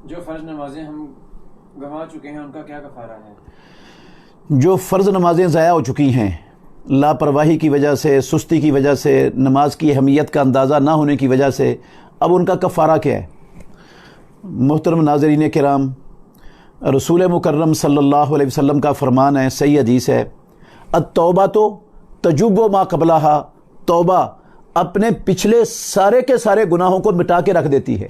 جو فرض نمازیں ہم گنوا چکے ہیں ان کا کیا کفارہ ہے؟ جو فرض نمازیں ضائع ہو چکی ہیں لاپرواہی کی وجہ سے، سستی کی وجہ سے، نماز کی اہمیت کا اندازہ نہ ہونے کی وجہ سے، اب ان کا کفارہ کیا ہے؟ محترم ناظرین کرام، رسول مکرم صلی اللہ علیہ وسلم کا فرمان ہے، صحیح حدیث ہے، التوبہ تو تجب ما قبلہا، توبہ اپنے پچھلے سارے کے سارے گناہوں کو مٹا کے رکھ دیتی ہے۔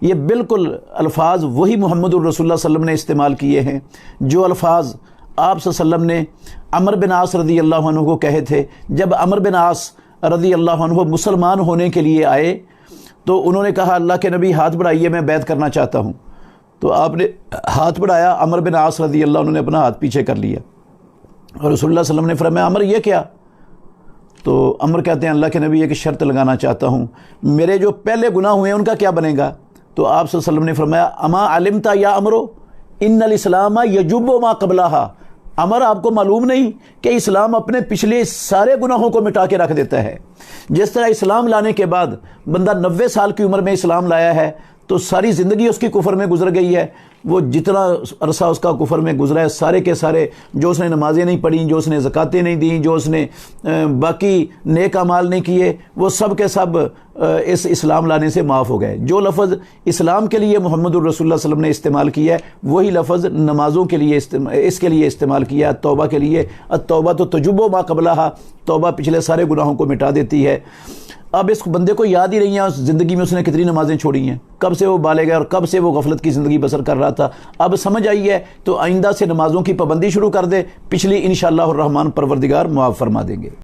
یہ بالکل الفاظ وہی محمد الرسول اللہ صلی اللہ علیہ وسلم نے استعمال کیے ہیں جو الفاظ آپ صلی اللہ علیہ وسلم نے عمرو بن عاص رضی اللہ عنہ کو کہے تھے۔ جب عمرو بن عاص رضی اللہ عنہ مسلمان ہونے کے لیے آئے تو انہوں نے کہا اللہ کے نبی ہاتھ بڑھائیے، میں بیعت کرنا چاہتا ہوں۔ تو آپ نے ہاتھ بڑھایا، عمرو بن عاص رضی اللہ عنہ نے اپنا ہاتھ پیچھے کر لیا اور رسول اللہ صلی اللہ علیہ وسلم نے فرمایا عمرو یہ کیا؟ تو عمرو کہتے ہیں اللہ کے نبی ایک شرط لگانا چاہتا ہوں، میرے جو پہلے گناہ ہوئے ہیں ان کا کیا بنے گا؟ تو آپ صلی اللہ علیہ وسلم نے فرمایا اما علمتا یا عمرو ان الاسلام یجب ما قبلہا، عمر آپ کو معلوم نہیں کہ اسلام اپنے پچھلے سارے گناہوں کو مٹا کے رکھ دیتا ہے؟ جس طرح اسلام لانے کے بعد بندہ 90 سال کی عمر میں اسلام لایا ہے تو ساری زندگی اس کی کفر میں گزر گئی ہے، وہ جتنا عرصہ اس کا کفر میں گزرا ہے سارے کے سارے، جو اس نے نمازیں نہیں پڑھیں، جو اس نے زکاتیں نہیں دیں، جو اس نے باقی نیک اعمال نہیں کیے، وہ سب کے سب اس اسلام لانے سے معاف ہو گئے۔ جو لفظ اسلام کے لیے محمد الرسول اللہ صلی اللہ علیہ وسلم نے استعمال کیا ہے وہی لفظ نمازوں کے لیے اس کے لیے استعمال کیا ہے، توبہ کے لیے۔ التوبہ تو تجب ما قبلہا، توبہ پچھلے سارے گناہوں کو مٹا دیتی ہے۔ اب اس بندے کو یاد ہی نہیں ہے اس زندگی میں اس نے کتنی نمازیں چھوڑی ہیں، کب سے وہ بالغ ہے اور کب سے وہ غفلت کی زندگی بسر کر رہا تھا۔ اب سمجھ آئی ہے تو آئندہ سے نمازوں کی پابندی شروع کر دے، پچھلی انشاءاللہ الرحمن پروردگار معاف فرما دیں گے۔